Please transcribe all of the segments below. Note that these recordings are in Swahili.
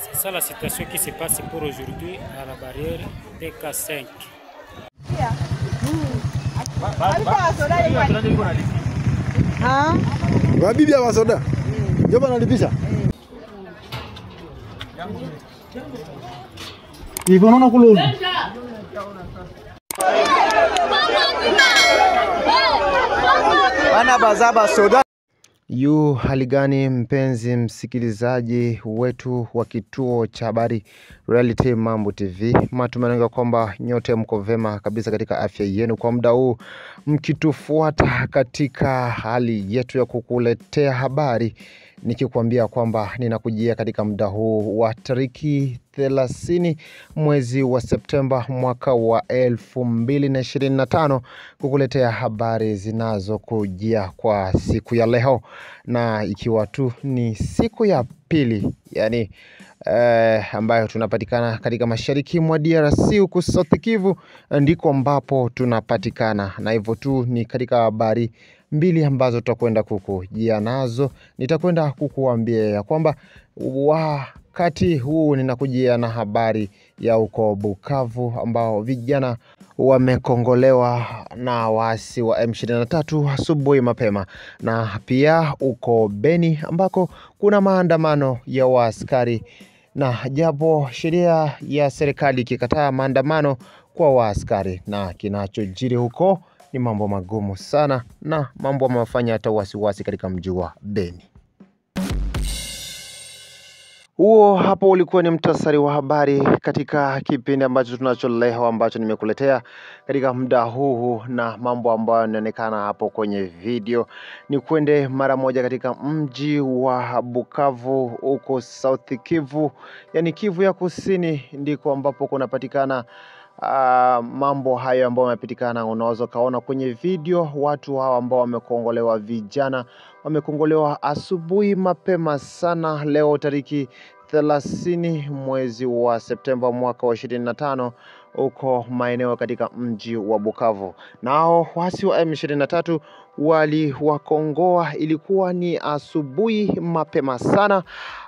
C'est ça la situation qui se passe pour aujourd'hui à la barrière TK5. Wabibi ya wasoda. Joba nalipisha. Iko naona kululu. Bana bazaba soda. Yu hali gani mpenzi msikilizaji wetu wa kituo cha habari Reality Mambo TV. Matumaini kwamba nyote mko vema kabisa katika afya yenu kwa muda huu, mkitufuata katika hali yetu ya kukuletea habari, nikikwambia kwamba ninakujia katika muda huu wa tariki 30 mwezi wa Septemba mwaka wa 2025 kukuletea habari zinazokujia kwa siku ya leo, na ikiwa tu ni siku ya pili yani ambayo tunapatikana katika mashariki mwa DRC huko South Kivu ndiko ambapo tunapatikana, na hivyo tu ni katika habari mbili ambazo tutakwenda kukujia nazo. Nitakwenda kukuambia ya kwamba wakati huu ninakujia na habari ya uko Bukavu ambao vijana wamekongolewa na waasi wa M23 asubuhi mapema, na pia uko Beni ambako kuna maandamano ya waaskari, na japo sheria ya serikali ikikataa maandamano kwa waaskari, na kinachojiri huko ni mambo magumu sana na mambo yamefanya hata wasiwasi katika mji wa Beni. Huo hapo ulikuwa ni mtasari wa habari katika kipindi ambacho tunacho leo, ambacho nimekuletea katika muda huu, na mambo ambayo yanaonekana hapo kwenye video ni kwende mara moja katika mji wa Bukavu huko South Kivu, yani Kivu ya Kusini, ndiko ambapo kunapatikana mambo hayo ambayo yamepitikana. Unaweza kaona kwenye video watu hao ambao wamekongolewa, vijana wamekongolewa asubuhi mapema sana leo tariki 30 mwezi wa Septemba mwaka wa 25 uko maeneo katika mji wa Bukavu. Nao waasi wa M23 waliwakongoa, ilikuwa ni asubuhi mapema sana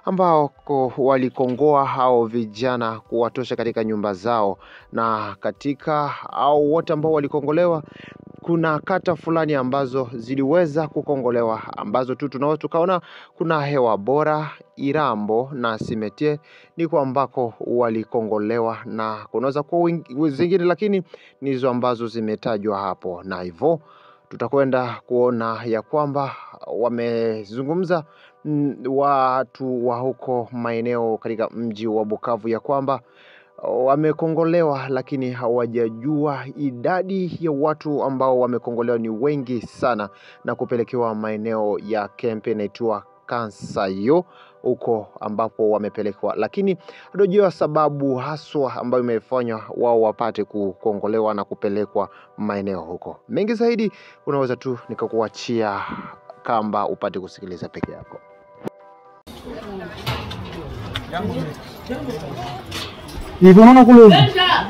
ambao walikongoa hao vijana kuwatosha katika nyumba zao, na katika hao wote ambao walikongolewa kuna kata fulani ambazo ziliweza kukongolewa, ambazo tu tunao tukaona kuna Hewa Bora, Irambo na Simetie ndiko ambako walikongolewa, na kunaweza kuwa zingine lakini nizo ambazo zimetajwa hapo, na hivyo tutakwenda kuona ya kwamba wamezungumza watu wa huko maeneo katika mji wa Bukavu ya kwamba wamekongolewa, lakini hawajajua idadi ya watu ambao wamekongolewa ni wengi sana, na kupelekewa maeneo ya kempe inaitwa Kansayo huko ambapo wamepelekwa, lakini hatujua sababu haswa ambayo imefanya wao wapate kukongolewa na kupelekwa maeneo huko. Mengi zaidi unaweza tu nikakuachia kamba upate kusikiliza peke yako. Iko naona kululu. Benja.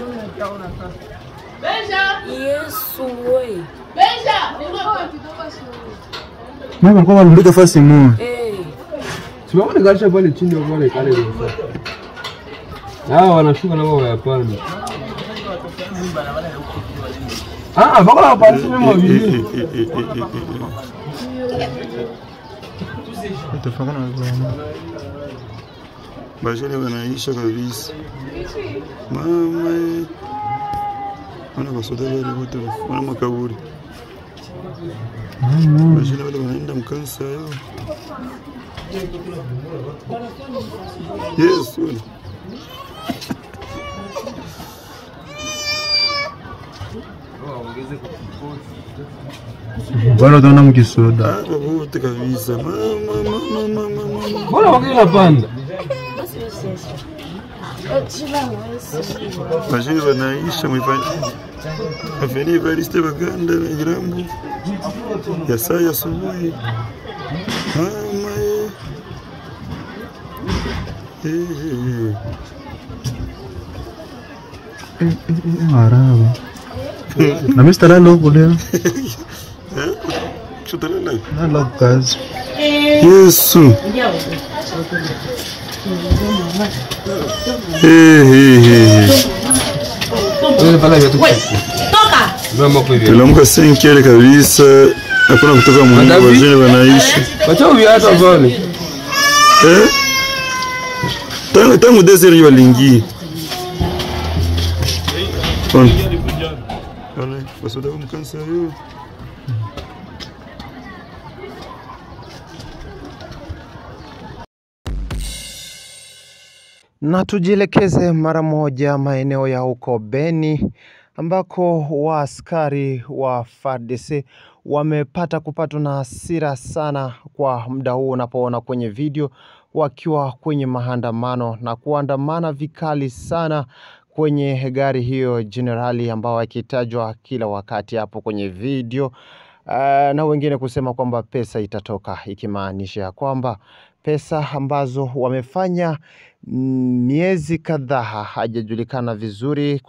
Yesu we. Benja. Mimi kwa nilikuwa fasi mu. Tumeona garisha pale chini wale kale. Wanashuka na wao yapanda. Bakala pale mimi mimi. Tafakana na bajele wanaisha kabisa. Mama wana basoda wale wote wana makaburi. Bajele wale wanaenda mkansa yao. Yes. Bwana tunaona mkisoda. Wote kabisa. Mama. Bora wakila panda. Bajele wanaisha mwifanya. Afeni Evariste Baganda na Irambo. Ya saa asubuhi. Mama Maraba. Na mimi stara logo leo. Chutalala. Na logo kazi. Yesu. Tuliamka 5 ile kabisa. Hakuna kutoka Mungu wazeni wanaishi. Wacha uviata vale. Tangu desert walingi. Wale, wasoda mkansa yote. Na tujielekeze mara moja maeneo ya huko Beni ambako waaskari wa FARDC wamepata kupatwa na hasira sana kwa muda huu unapoona kwenye video, wakiwa kwenye maandamano na kuandamana vikali sana kwenye gari hiyo generali ambao wakitajwa kila wakati hapo kwenye video, na wengine kusema kwamba pesa itatoka, ikimaanisha kwamba pesa ambazo wamefanya miezi kadhaa hajajulikana vizuri,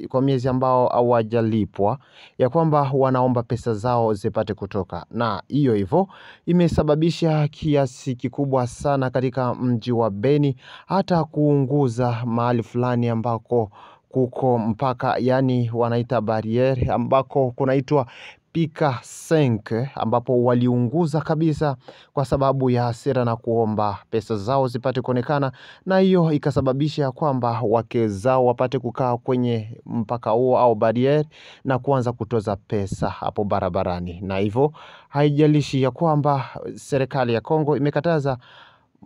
kwa miezi ambao hawajalipwa, ya kwamba wanaomba pesa zao zipate kutoka, na hiyo hivyo imesababisha kiasi kikubwa sana katika mji wa Beni, hata kuunguza mahali fulani ambako kuko mpaka, yani wanaita barriere, ambako kunaitwa Pika 5, ambapo waliunguza kabisa kwa sababu ya hasira na kuomba pesa zao zipate kuonekana, na hiyo ikasababisha kwamba wake zao wapate kukaa kwenye mpaka huo au barriere na kuanza kutoza pesa hapo barabarani. Na hivyo haijalishi ya kwamba serikali ya Kongo imekataza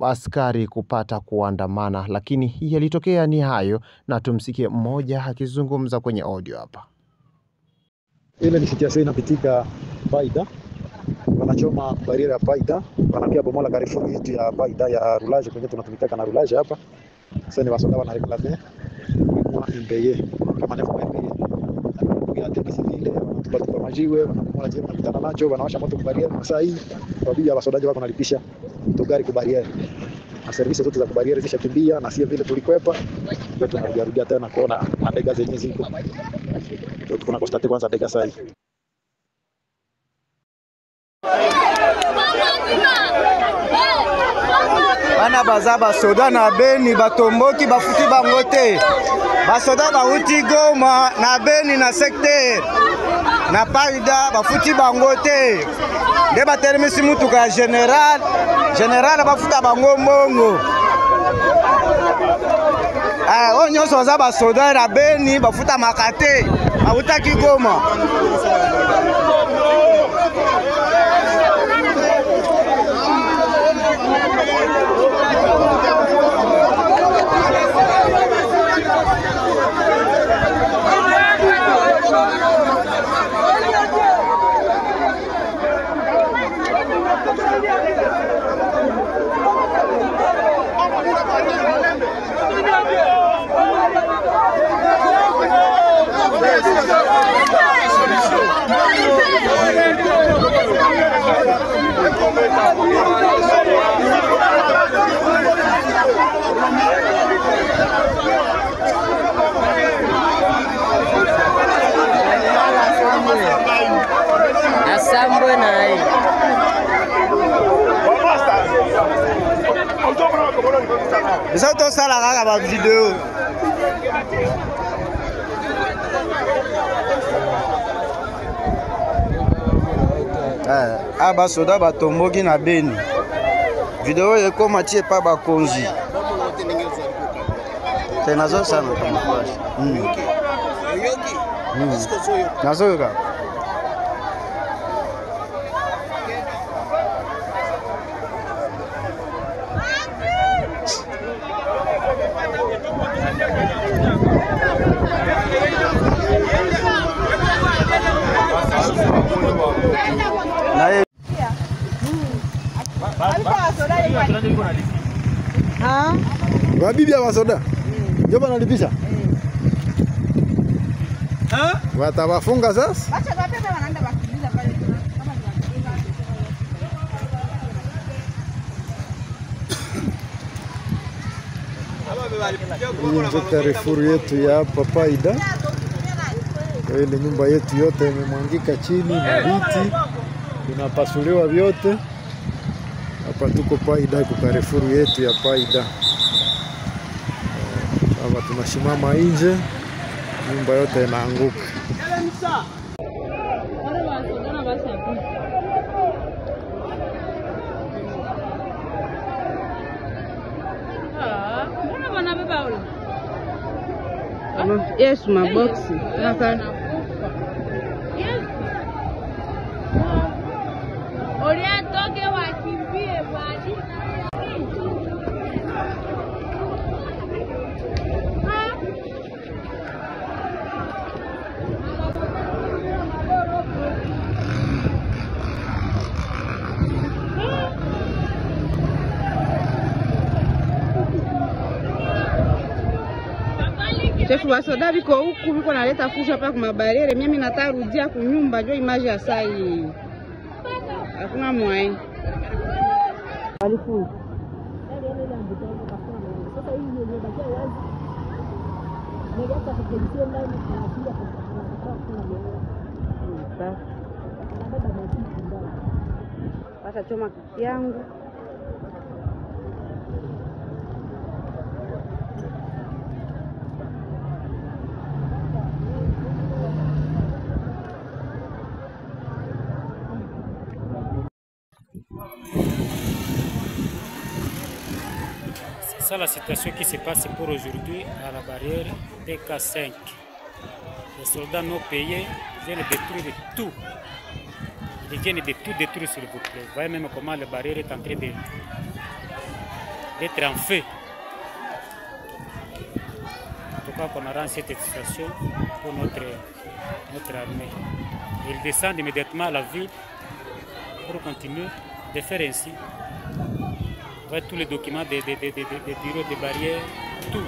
askari kupata kuandamana, lakini yalitokea ni hayo, na tumsikie mmoja akizungumza kwenye audio hapa. Ile ni situation inapitika Baida, wanachoma bariera ya Baida, wanapia bomola Carrefour yetu ya Baida ya roulage, kwenye tunatumika na roulage hapa. Sasa ni wasoda wana reclamer kwa MBA kama ndio MBA. Ya tena civile wanatupata kwa majiwe, wanabomola je wanapitana nacho, wanawasha moto kwa bariera. Sasa hii kwa bibi ya wasodaji wako nalipisha gari kwa bariera. Na service zote za kwa bariera zishakimbia, na sio vile tulikwepa. Ndio tunarudia tena kuona ndege zenyewe ziko. Kuna konstate kwanza ndege sasa hivi. Bana bazaba soda na Beni batomboki bafuti bangote. Basoda bauti Goma na Beni na secteur na Paida bafuti bangote. Nde batermisi mutuka general bafuta bango mbongo. Onyo soza basoda na Beni bafuta makate bauta Goma. Asambwe na hii. Bisa to sala kaka ba video. Aba soda batomboki na Beni. Video eko matie pa bakonzi. Tena zo sana kama flash. Yoki. Nazoga. Wabibi ya wasoda ndio wanalipisha. Watawafunga sasa. Acha wabebe wanaenda wakimbiza pale kama ni Hii Carrefour yetu ya hapa Paida. Ile nyumba yetu yote imemwangika chini na viti vinapasuliwa vyote. Hapa tuko Paida kwa Carrefour yetu ya Paida. Hapa tunashimama nje, nyumba yote inaanguka. Yes, maboksi. Oriatoke wakimbie bwana. Chefu basoda biko huku biko naleta fusha hapa kwa mabariere. Mimi nataka rudia kunyumba jo image ya sai. Hakuna mwai. Alifu. Pata choma yangu. C'est ça la situation qui se passe pour aujourd'hui à la barrière TK5. Les soldats non payés viennent détruire tout. Ils viennent de tout détruire s'il vous plaît. Vous voyez même comment la barrière est en train d'être en feu. En tout cas, qu'on arrange cette situation pour notre armée. Ils descendent immédiatement à la ville pour continuer de faire ainsi. Vous voyez tous les documents des bureaux de barrières, tout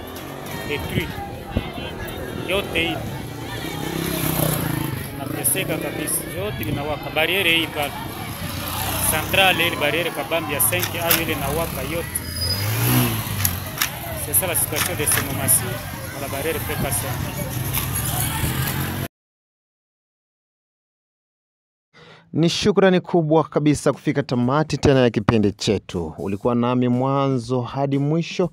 détruit. Yote unateseka kabisa, yote linawaka. Barriere hii pale centrale, ile barriere kabambi ya 5 au ile inawaka yote. C'est ça la situation de ce moment-ci à la barrière TK5. Ni shukrani kubwa kabisa kufika tamati tena ya kipindi chetu. Ulikuwa nami mwanzo hadi mwisho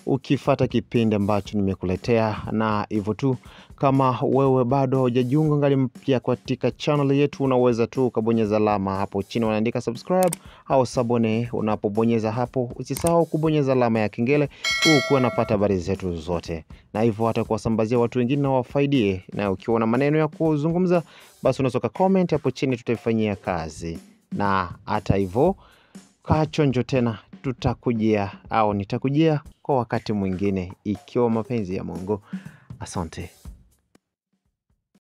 ukifata kipindi ambacho nimekuletea, na hivyo tu kama wewe bado hujajiunga ngali mpya katika channel yetu, unaweza tu kubonyeza alama hapo chini wanaandika subscribe au sabone. Unapobonyeza hapo usisahau kubonyeza alama ya kengele ukuwa unapata habari zetu zote, na hivyo hata kuwasambazia watu wengine na wafaidie. Na ukiwa na maneno ya kuzungumza basi unaweza comment hapo chini, tutaifanyia kazi. Na hata hivyo kaa chonjo tena, tutakujia au nitakujia kwa wakati mwingine ikiwa mapenzi ya Mungu. Asante.